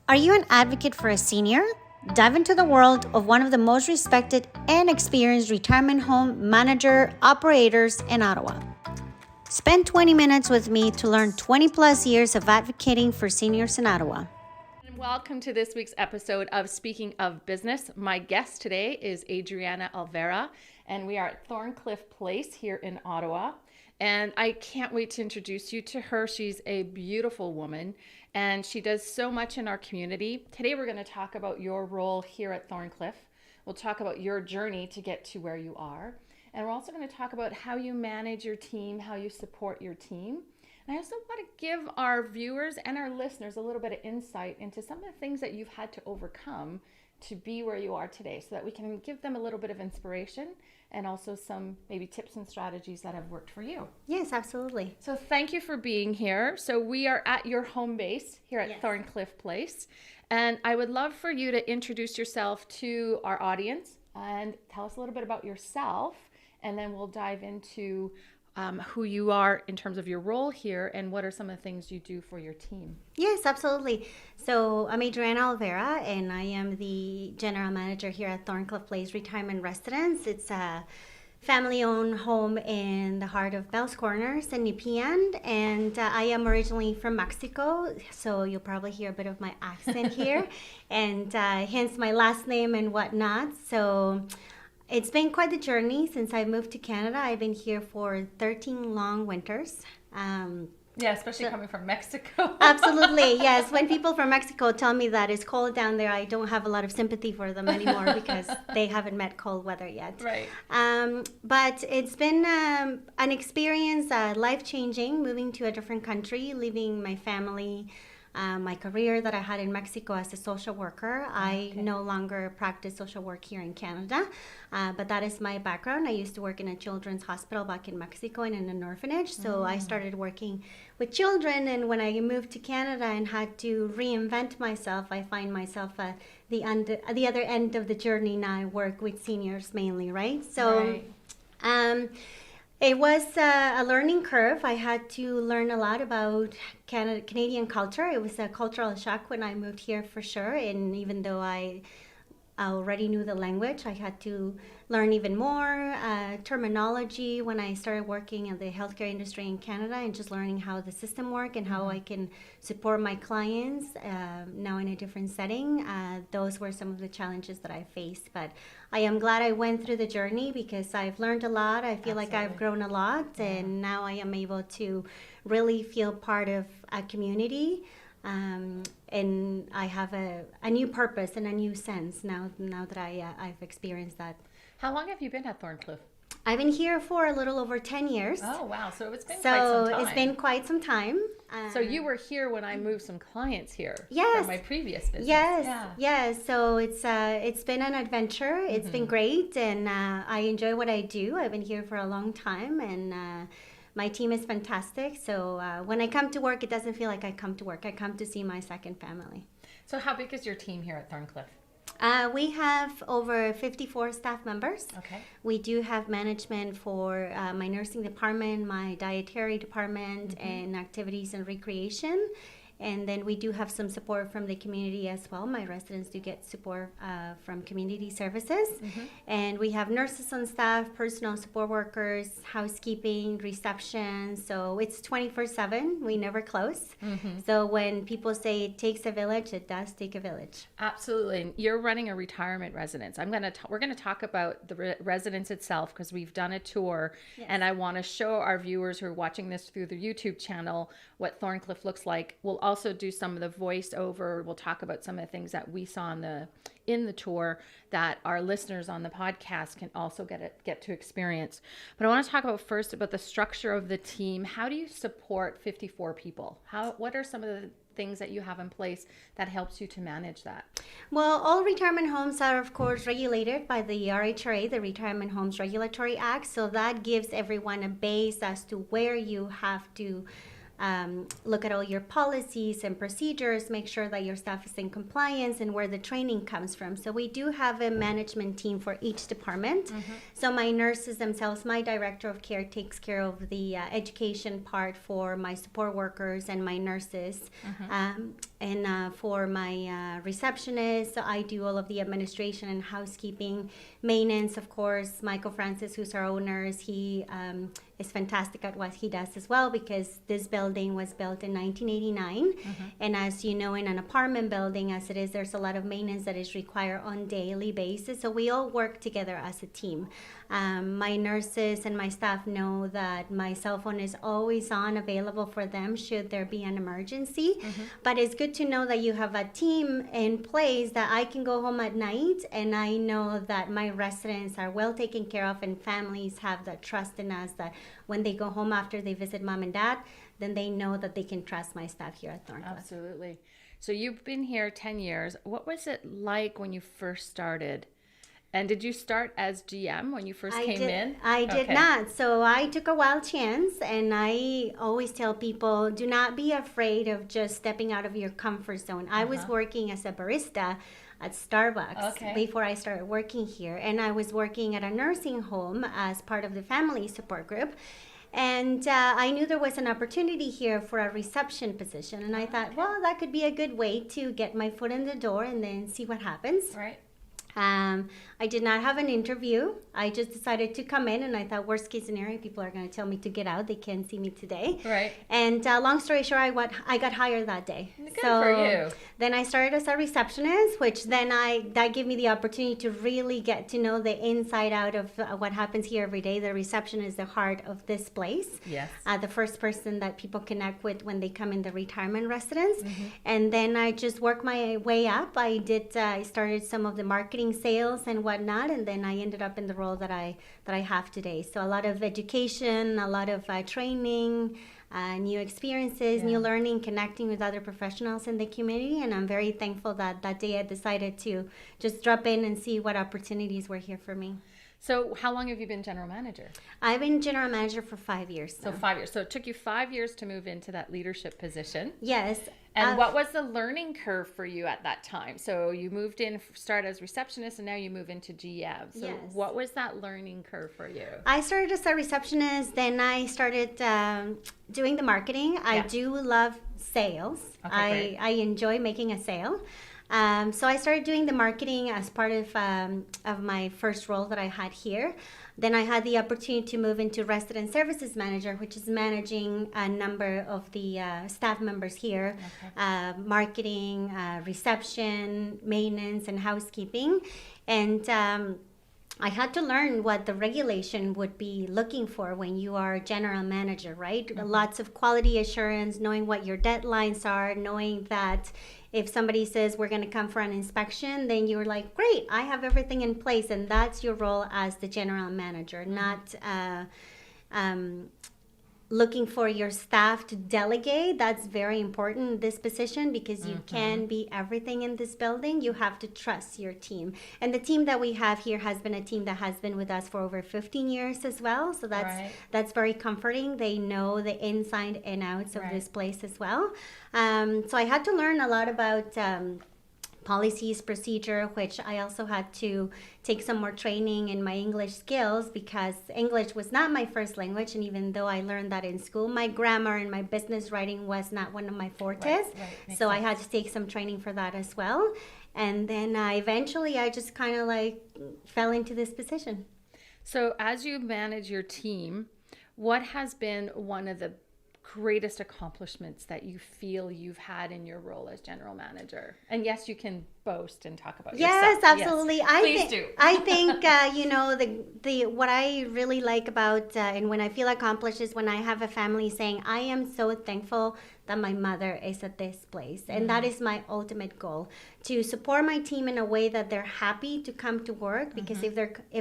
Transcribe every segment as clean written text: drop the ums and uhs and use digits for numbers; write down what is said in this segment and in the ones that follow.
Are you an advocate for a senior? Dive into the world of one of the most respected and experienced retirement home manager operators in Ottawa. Spend 20 minutes with me to learn 20 plus years of advocating for seniors in Ottawa. And welcome to this week's episode of Speaking of Business. My guest today is Adriana Alvera, and we are at Thorncliffe Place here in Ottawa. And I can't wait to introduce you to her. She's a beautiful woman, and she does so much in our community. Today, we're going to talk about your role here at Thorncliffe. We'll talk about your journey to get to where you are. And we're also going to talk about how you manage your team, how you support your team. And I also want to give our viewers and our listeners a little bit of insight into some of the things that you've had to overcome to be where you are today, so that we can give them a little bit of inspiration and also some maybe tips and strategies that have worked for you. Yes, absolutely. So thank you for being here. So we are at your home base here at Thorncliffe Place. And I would love for you to introduce yourself to our audience and tell us a little bit about yourself. And then we'll dive into who you are in terms of your role here and what are some of the things you do for your team. Yes, absolutely. So I'm Adriana Alvera, and I am the general manager here at Thorncliffe Place Retirement Residence. It's a family-owned home in the heart of Bell's Corners in Nepean, and I am originally from Mexico, so you'll probably hear a bit of my accent here, and hence my last name and whatnot. So it's been quite the journey since I moved to Canada. I've been here for 13 long winters. Yeah, especially coming from Mexico. Absolutely, yes. When people from Mexico tell me that it's cold down there, I don't have a lot of sympathy for them anymore because they haven't met cold weather yet. Right. But it's been an experience, life-changing, moving to a different country, leaving my family, my career that I had in Mexico as a social worker. I no longer practice social work here in Canada, but that is my background. I used to work in a children's hospital back in Mexico and in an orphanage, so I started working with children, and when I moved to Canada and had to reinvent myself, I find myself at the other end of the journey now. I work with seniors mainly, right? So it was a learning curve. I had to learn a lot about Canadian culture. It was a cultural shock when I moved here for sure. And even though I already knew the language, I had to learn even more terminology when I started working in the healthcare industry in Canada, and just learning how the system works and how I can support my clients now in a different setting. Those were some of the challenges that I faced, but I am glad I went through the journey because I've learned a lot. I feel like I've grown a lot, and now I am able to really feel part of a community. And I have a new purpose and a new sense now that I've experienced that. How long have you been at Thorncliffe? I've been here for a little over 10 years. Oh, wow. So it's been quite some time. It's been quite some time. So you were here when I moved some clients here from my previous business. Yes. So it's been an adventure. It's been great, and I enjoy what I do. I've been here for a long time, and my team is fantastic. So when I come to work, it doesn't feel like I come to work. I come to see my second family. So how big is your team here at Thorncliffe? We have over 54 staff members. Okay. We do have management for my nursing department, my dietary department, and activities and recreation. And then we do have some support from the community as well. My residents do get support from community services. And we have nurses on staff, personal support workers, housekeeping, reception. So it's 24/7. We never close. So when people say it takes a village, it does take a village. Absolutely. You're running a retirement residence. We're going to talk about the residence itself because we've done a tour, and I want to show our viewers who are watching this through the YouTube channel what Thorncliffe looks like. We'll also do some of the voiceover. We'll talk about some of the things that we saw in the tour that our listeners on the podcast can also get to experience. But I want to talk first about the structure of the team. How do you support 54 people? What are some of the things that you have in place that helps you to manage that? Well, all retirement homes are, of course, regulated by the RHRA, the Retirement Homes Regulatory Act. So that gives everyone a base as to where you have to look at all your policies and procedures, make sure that your staff is in compliance, and where the training comes from. So we do have a management team for each department. Mm-hmm. So my nurses themselves, my director of care takes care of the education part for my support workers and my nurses. Mm-hmm. And for my receptionist, I do all of the administration and housekeeping, maintenance, of course. Michael Francis, who's our owner, he is fantastic at what he does as well, because this building was built in 1989. And as you know, in an apartment building, as it is, there's a lot of maintenance that is required on daily basis. So we all work together as a team. My nurses and my staff know that my cell phone is always on, available for them should there be an emergency. But it's good to know that you have a team in place, that I can go home at night and I know that my residents are well taken care of, and families have that trust in us, that when they go home after they visit mom and dad, then they know that they can trust my staff here at Thorncliffe. Absolutely. So you've been here 10 years. What was it like when you first started? And did you start as GM when you first came in? I did not. So I took a wild chance, and I always tell people, do not be afraid of just stepping out of your comfort zone. I was working as a barista at Starbucks before I started working here, and I was working at a nursing home as part of the family support group. And I knew there was an opportunity here for a reception position, and I thought, well, that could be a good way to get my foot in the door and then see what happens. Right. I did not have an interview. I just decided to come in, and I thought, worst case scenario, people are going to tell me to get out. They can't see me today. Right. And long story short, I got hired that day. Good for you. Then I started as a receptionist, which then that gave me the opportunity to really get to know the inside out of what happens here every day. The reception is the heart of this place. Yes. The first person that people connect with when they come in the retirement residence. And then I just worked my way up. I started some of the marketing, sales, and whatnot, and then I ended up in the role that I have today. So a lot of education, a lot of training, new experiences, new learning, connecting with other professionals in the community, and I'm very thankful that that day I decided to just drop in and see what opportunities were here for me. So how long have you been general manager? I've been general manager for 5 years. So 5 years. So it took you 5 years to move into that leadership position. Yes. And what was the learning curve for you at that time? So you moved in, started as receptionist, and now you move into GM. So what was that learning curve for you? I started as a receptionist, then I started doing the marketing. I do love sales. I enjoy making a sale. So I started doing the marketing as part of my first role that I had here. Then I had the opportunity to move into resident services manager, which is managing a number of the staff members here, marketing, reception, maintenance, and housekeeping. And I had to learn what the regulation would be looking for when you are general manager, right? Lots of quality assurance, knowing what your deadlines are, knowing that if somebody says we're going to come for an inspection, then you're like, great, I have everything in place. And that's your role as the general manager, not looking for your staff to delegate. That's very important in this position, because you can be everything in this building. You have to trust your team. And the team that we have here has been a team that has been with us for over 15 years as well. So that's very comforting. They know the inside and outs of this place as well. So I had to learn a lot about policies, procedure, which I also had to take some more training in my English skills, because English was not my first language. And even though I learned that in school, my grammar and my business writing was not one of my fortes. So I had to take some training for that as well. And then eventually I just kind of like fell into this position. So as you manage your team, what has been one of the greatest accomplishments that you feel you've had in your role as general manager? And yes, you can boast and talk about yourself. Yes, absolutely. Yes. Please do. I think the what I really like about and when I feel accomplished is when I have a family saying, I am so thankful that my mother is at this place. And that is my ultimate goal, to support my team in a way that they're happy to come to work, because if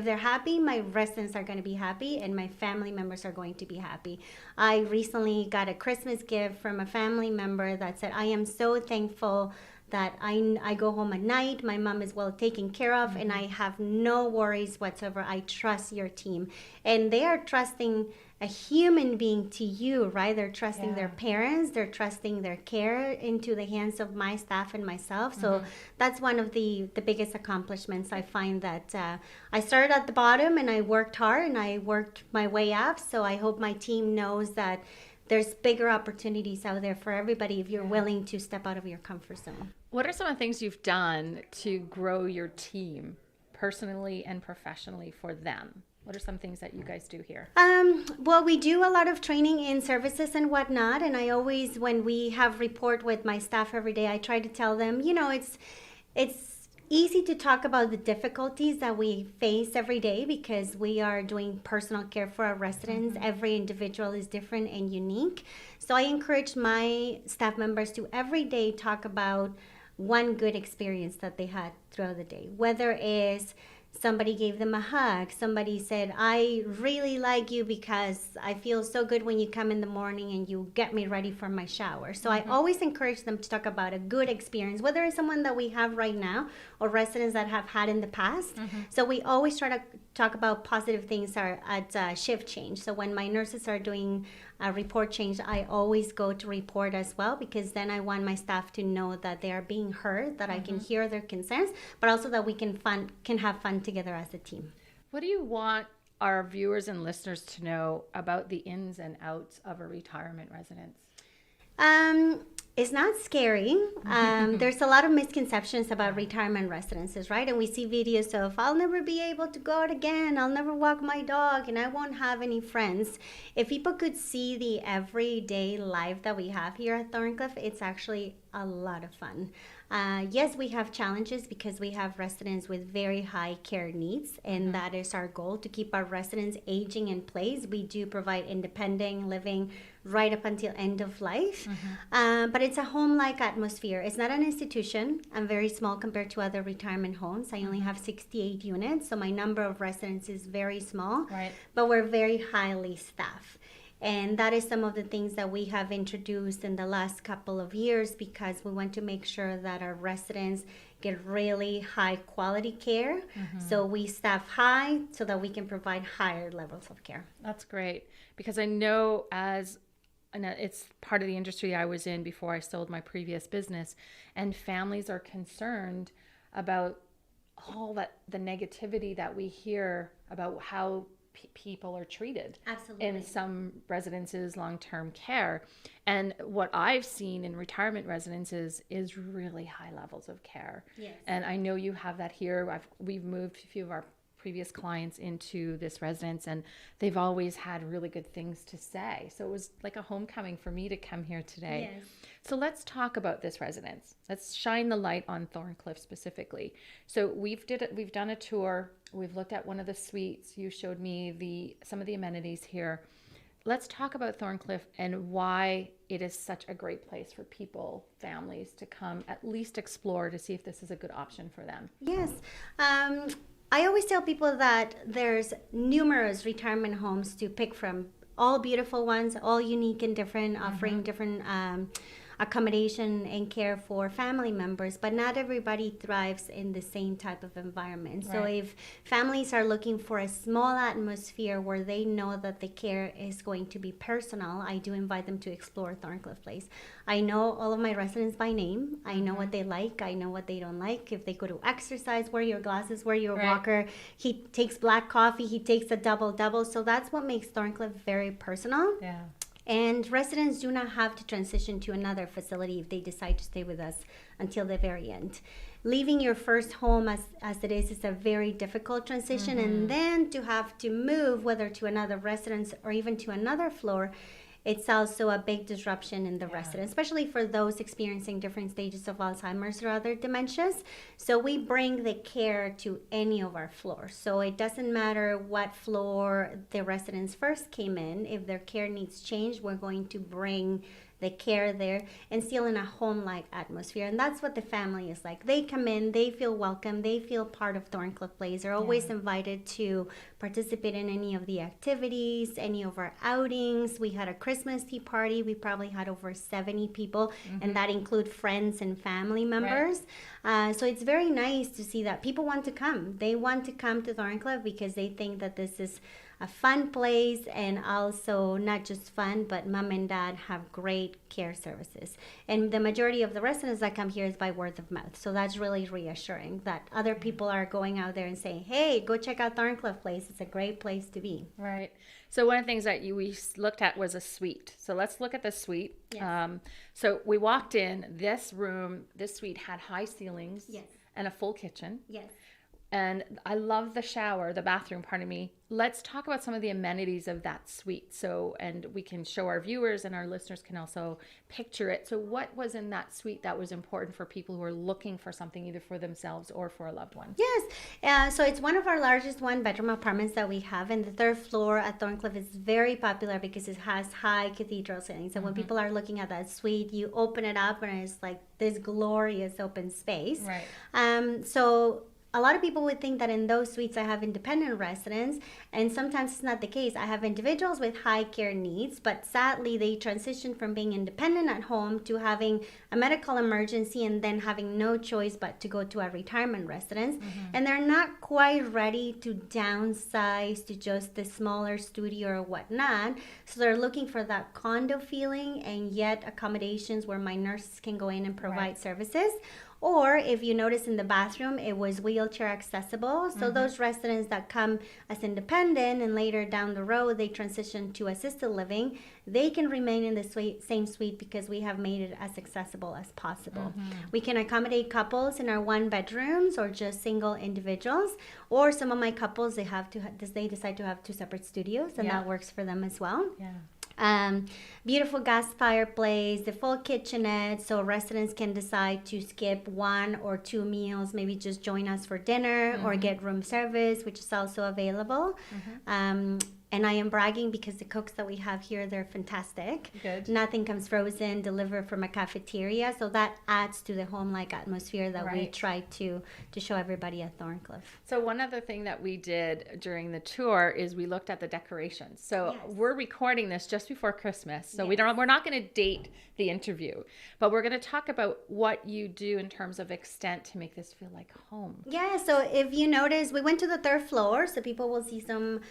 they're happy, my residents are going to be happy and my family members are going to be happy. I recently got a Christmas gift from a family member that said, I am so thankful that I go home at night, my mom is well taken care of, and I have no worries whatsoever. I trust your team. And they are trusting a human being to you, right? They're trusting their parents, they're trusting their care into the hands of my staff and myself. So that's one of the biggest accomplishments. I find that I started at the bottom and I worked hard and I worked my way up. So I hope my team knows that there's bigger opportunities out there for everybody if you're willing to step out of your comfort zone. What are some of the things you've done to grow your team personally and professionally for them? What are some things that you guys do here? Well, we do a lot of training in services and whatnot. And I always, when we have report with my staff every day, I try to tell them, it's easy to talk about the difficulties that we face every day because we are doing personal care for our residents. Mm-hmm. Every individual is different and unique. So I encourage my staff members to every day talk about one good experience that they had throughout the day, whether it's somebody gave them a hug. Somebody said, I really like you because I feel so good when you come in the morning and you get me ready for my shower. So I always encourage them to talk about a good experience, whether it's someone that we have right now or residents that have had in the past. So we always try to talk about positive things at shift change. So when my nurses are doing a report change, I always go to report as well, because then I want my staff to know that they are being heard, that I can hear their concerns, but also that we can have fun together as a team. What do you want our viewers and listeners to know about the ins and outs of a retirement residence? It's not scary. There's a lot of misconceptions about retirement residences, right? And we see videos of, I'll never be able to go out again, I'll never walk my dog, and I won't have any friends. If people could see the everyday life that we have here at Thorncliffe, it's actually a lot of fun. Yes, we have challenges because we have residents with very high care needs, and that is our goal, to keep our residents aging in place. We do provide independent living right up until end of life, but it's a home-like atmosphere. It's not an institution. I'm very small compared to other retirement homes. I only have 68 units, so my number of residents is very small, but we're very highly staffed. And that is some of the things that we have introduced in the last couple of years, because we want to make sure that our residents get really high quality care. So we staff high so that we can provide higher levels of care. That's great, because I know it's part of the industry I was in before I sold my previous business, and families are concerned about all the negativity that we hear about how people are treated. Absolutely. In some residences, long-term care. And what I've seen in retirement residences is really high levels of care. Yes. And I know you have that here. We've moved a few of our previous clients into this residence, and they've always had really good things to say. So it was like a homecoming for me to come here today. Yes. So let's talk about this residence. Let's shine the light on Thorncliffe specifically. So we've done a tour. We've looked at one of the suites. You showed me some of the amenities here. Let's talk about Thorncliffe and why it is such a great place for people, families, to come at least explore to see if this is a good option for them. Yes. I always tell people that there's numerous retirement homes to pick from, all beautiful ones, all unique and different, offering different accommodation and care for family members, but not everybody thrives in the same type of environment. So if families are looking for a small atmosphere where they know that the care is going to be personal, I do invite them to explore Thorncliffe Place. I know all of my residents by name. I know what they like. I know what they don't like. If they go to exercise, wear your glasses, wear your walker. He takes black coffee. He takes a double. So that's what makes Thorncliffe very personal. Yeah. And residents do not have to transition to another facility if they decide to stay with us until the very end. Leaving your first home as it is a very difficult transition, and then to have to move, whether to another residence or even to another floor, it's also a big disruption in the residents, especially for those experiencing different stages of Alzheimer's or other dementias. So we bring the care to any of our floors. So it doesn't matter what floor the residents first came in. If their care needs change, we're going to bring the care there and still in a home-like atmosphere. And that's what the family is like. They come in, they feel welcome, they feel part of Thorncliffe Place. They're always invited to participate in any of the activities, any of our outings. We had a Christmas tea party. We probably had over 70 people, and that include friends and family members. So it's very nice to see that people want to come. They want to come to Thorncliffe because they think that this is a fun place, and also not just fun, but mom and dad have great care services. And the majority of the residents that come here is by word of mouth. So that's really reassuring that other people are going out there and saying, hey, go check out Thorncliffe Place. It's a great place to be. Right. So one of the things that we looked at was a suite. So let's look at the suite. Yes. So we walked in, this suite had high ceilings Yes. and a full kitchen. Yes. And I love the bathroom, pardon me. Let's talk about some of the amenities of that suite. So, and we can show our viewers and our listeners can also picture it. So what was in that suite that was important for people who are looking for something either for themselves or for a loved one? Yes. So it's one of our largest one-bedroom apartments that we have. And the third floor at Thorncliffe is very popular because it has high cathedral ceilings. So when people are looking at that suite, you open it up and it's like this glorious open space. Right. So a lot of people would think that in those suites I have independent residents, and sometimes it's not the case. I have individuals with high care needs, but sadly they transition from being independent at home to having a medical emergency and then having no choice but to go to a retirement residence. And they're not quite ready to downsize to just the smaller studio or whatnot. So they're looking for that condo feeling and yet accommodations where my nurses can go in and provide services. Or if you notice in the bathroom, it was wheelchair accessible. So those residents that come as independent and later down the road, they transition to assisted living, they can remain in the same suite because we have made it as accessible as possible. We can accommodate couples in our one bedrooms or just single individuals. Or some of my couples, they decide to have two separate studios, and that works for them as well. Beautiful gas fireplace, the full kitchenette, so residents can decide to skip one or two meals, maybe just join us for dinner or get room service, which is also available. And I am bragging because the cooks that we have here, they're fantastic. Good. Nothing comes frozen, delivered from a cafeteria. So that adds to the home-like atmosphere that we try to show everybody at Thorncliffe. So one other thing that we did during the tour is we looked at the decorations. So we're recording this just before Christmas. So we're not going to date the interview, but we're going to talk about what you do in terms of extent to make this feel like home. Yeah, so if you notice, we went to the third floor, so people will see some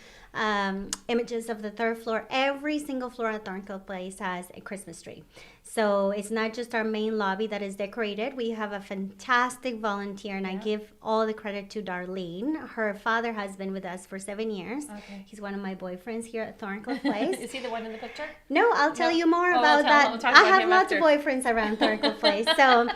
images of the third floor. Every single floor at Thorncliffe Place has a Christmas tree. So it's not just our main lobby that is decorated. We have a fantastic volunteer, and I give all the credit to Darlene. Her father has been with us for 7 years. He's one of my boyfriends here at Thorncliffe Place. Is he the one in the picture? No, I'll tell you more about that. I have lots of boyfriends around Thorncliffe Place. So,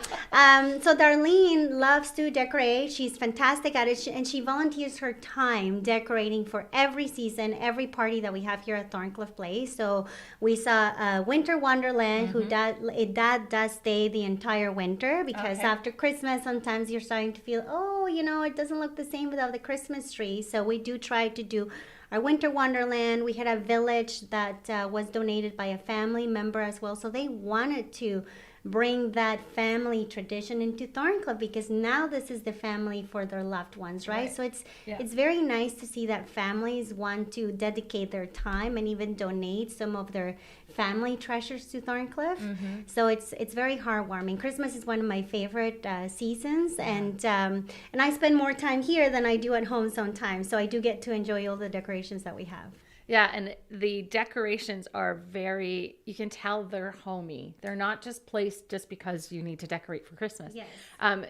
so Darlene loves to decorate. She's fantastic at it, and she volunteers her time decorating for every season, every party that we have here at Thorncliffe Place. So we saw Winter Wonderland, that does stay the entire winter because after Christmas, sometimes you're starting to feel, it doesn't look the same without the Christmas tree. So we do try to do our Winter Wonderland. We had a village that was donated by a family member as well. So they wanted to bring that family tradition into Thorncliffe because now this is the family for their loved ones, right? So it's very nice to see that families want to dedicate their time and even donate some of their family treasures to Thorncliffe. So it's very heartwarming. Christmas is one of my favorite seasons, and I spend more time here than I do at home sometimes. So I do get to enjoy all the decorations that we have. Yeah, and the decorations are you can tell they're homey. They're not just placed just because you need to decorate for Christmas. Yes.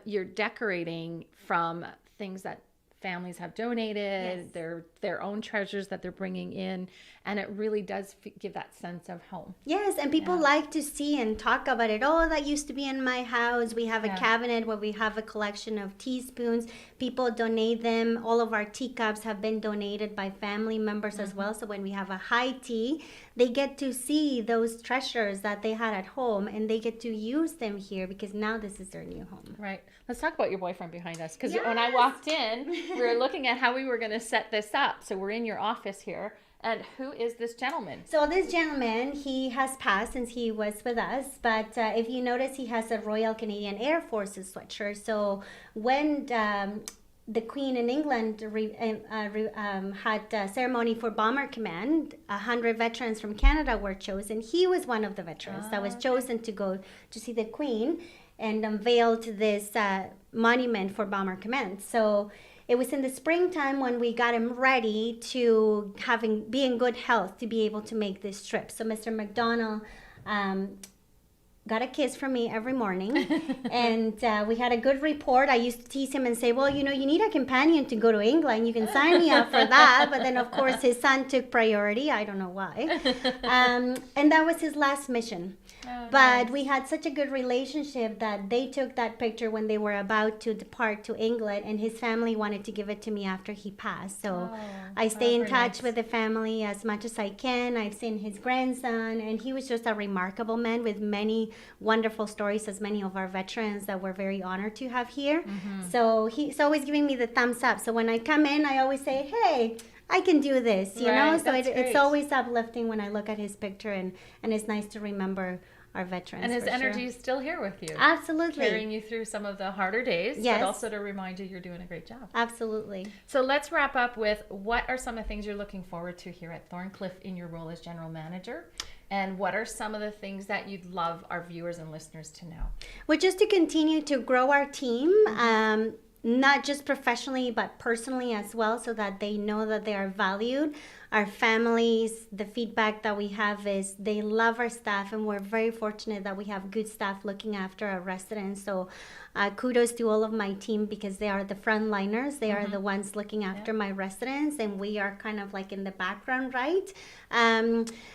You're decorating from things that families have donated, their own treasures that they're bringing in, and it really does give that sense of home. Yes, and people like to see and talk about it. Oh, that used to be in my house. We have a cabinet where we have a collection of teaspoons. People donate them. All of our teacups have been donated by family members as well. So when we have a high tea, they get to see those treasures that they had at home, and they get to use them here because now this is their new home. Right. Let's talk about your boyfriend behind us, because when I walked in, we were looking at how we were going to set this up. So we're in your office here. And who is this gentleman? So this gentleman, he has passed since he was with us, but if you notice, he has a Royal Canadian Air Forces sweatshirt. So when the Queen in England had a ceremony for Bomber Command, 100 veterans from Canada were chosen. He was one of the veterans that was chosen to go to see the Queen and unveiled this monument for Bomber Command. So it was in the springtime when we got him ready to be in good health to be able to make this trip. So Mr. McDonald got a kiss from me every morning, and we had a good report. I used to tease him and say, well, you need a companion to go to England. You can sign me up for that. But then, of course, his son took priority. I don't know why. And that was his last mission. Oh, but nice. we had such a good relationship that they took that picture when they were about to depart to England, and his family wanted to give it to me after he passed. So I stay in very touch nice. with the family as much as I can. I've seen his grandson, and he was just a remarkable man with many wonderful stories, as many of our veterans that we're very honored to have here. So he's always giving me the thumbs up. So when I come in, I always say, hey, I can do this, you know? Right, So that's it's great. always uplifting when I look at his picture, and it's nice to remember our veterans. And his for sure. energy is still here with you. Absolutely. Carrying you through some of the harder days, Yes. but also to remind you you're doing a great job. Absolutely. So let's wrap up with what are some of the things you're looking forward to here at Thorncliffe in your role as general manager? And what are some of the things that you'd love our viewers and listeners to know? Well, just to continue to grow our team, not just professionally, but personally as well, so that they know that they are valued. Our families, the feedback that we have is they love our staff, and we're very fortunate that we have good staff looking after our residents. So kudos to all of my team, because they are the frontliners. They are the ones looking after my residents, and we are kind of like in the background, right?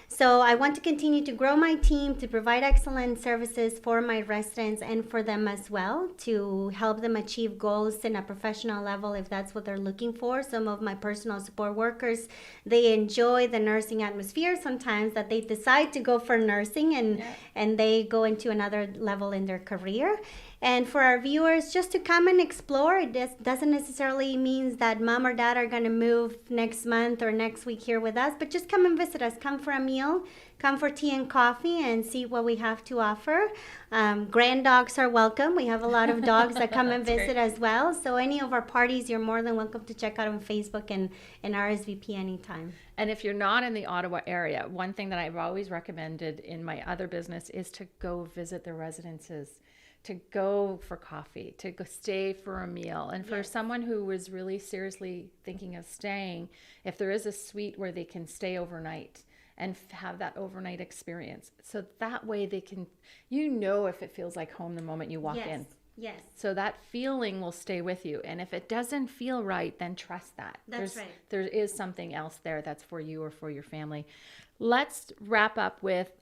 So I want to continue to grow my team, to provide excellent services for my residents and for them as well, to help them achieve goals in a professional level if that's what they're looking for. Some of my personal support workers, they enjoy the nursing atmosphere sometimes, that they decide to go for nursing, and they go into another level in their career. And for our viewers, just to come and explore. It doesn't necessarily mean that mom or dad are going to move next month or next week here with us, but just come and visit us. Come for a meal, come for tea and coffee, and see what we have to offer. Grand dogs are welcome. We have a lot of dogs that come and visit great. as well. So any of our parties, you're more than welcome to check out on Facebook and RSVP anytime. And if you're not in the Ottawa area, one thing that I've always recommended in my other business is to go visit the residences, to go for coffee, to go stay for a meal. And for someone who was really seriously thinking of staying, if there is a suite where they can stay overnight and have that overnight experience. So that way they can, if it feels like home the moment you walk in. Yes. So that feeling will stay with you. And if it doesn't feel right, then trust that. That's right. There is something else there that's for you or for your family. Let's wrap up with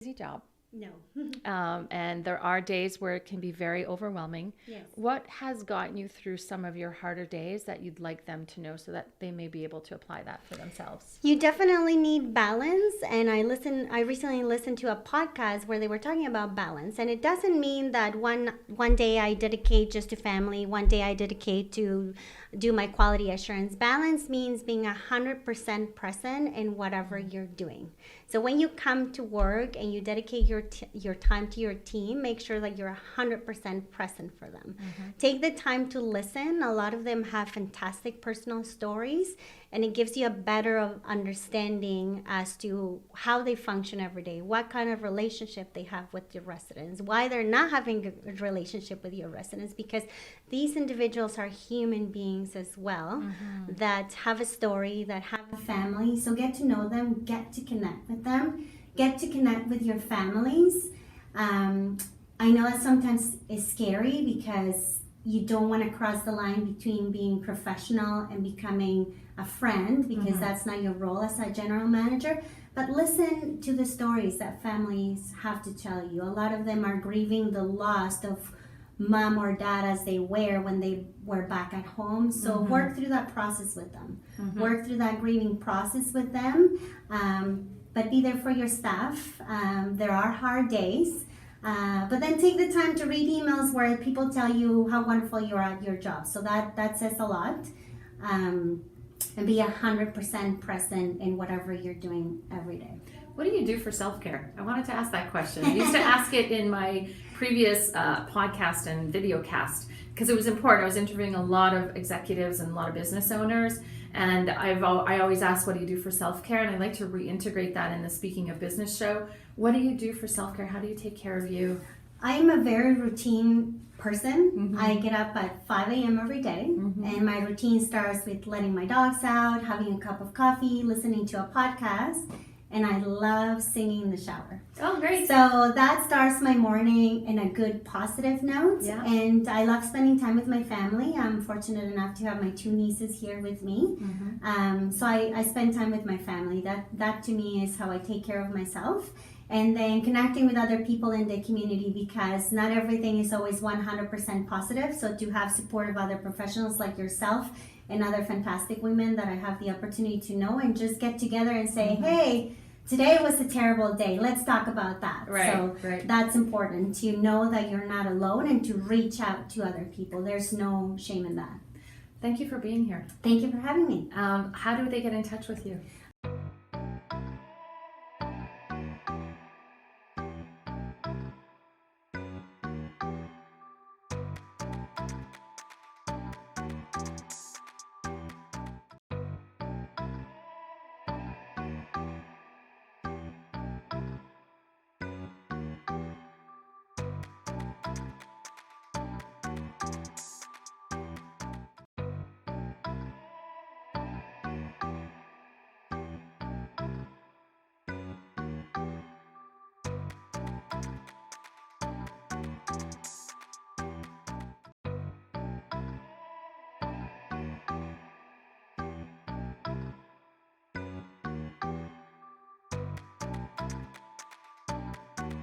easy job. No. And there are days where it can be very overwhelming. Yes. What has gotten you through some of your harder days that you'd like them to know so that they may be able to apply that for themselves? You definitely need balance. And I recently listened to a podcast where they were talking about balance. And it doesn't mean that one day I dedicate just to family, one day I dedicate to do my quality assurance. Balance means being 100% present in whatever you're doing. So when you come to work and you dedicate your time to your team, make sure that you're 100% present for them. Take the time to listen. A lot of them have fantastic personal stories, and it gives you a better understanding as to how they function every day, what kind of relationship they have with your residents, why they're not having a good relationship with your residents, because these individuals are human beings as well, that have a story, that have a family. So get to know them, get to connect with them, get to connect with your families. I know that sometimes it's scary because you don't want to cross the line between being professional and becoming a friend, because that's not your role as a general manager. But listen to the stories that families have to tell you. A lot of them are grieving the loss of mom or dad as they were when they were back at home. So work through that process with them. Work through that grieving process with them. But be there for your staff. There are hard days. But then take the time to read emails where people tell you how wonderful you are at your job. So that says a lot. And be 100% present in whatever you're doing every day. What do you do for self-care? I wanted to ask that question. I used to ask it in my previous podcast and video cast because it was important. I was interviewing a lot of executives and a lot of business owners, and I always ask, what do you do for self-care? And I like to reintegrate that in the Speaking of Business show. What do you do for self-care? How do you take care of you? I'm a very routine person. I get up at 5 a.m. every day, and my routine starts with letting my dogs out, having a cup of coffee, listening to a podcast, and I love singing in the shower. Oh, great. So that starts my morning in a good positive note. Yeah. And I love spending time with my family. I'm fortunate enough to have my 2 nieces here with me. So I spend time with my family. That to me is how I take care of myself. And then connecting with other people in the community, because not everything is always 100% positive. So to have support of other professionals like yourself and other fantastic women that I have the opportunity to know, and just get together and say, hey, today was a terrible day. Let's talk about that. So that's important, to know that you're not alone and to reach out to other people. There's no shame in that. Thank you for being here. Thank you for having me. How do they get in touch with you?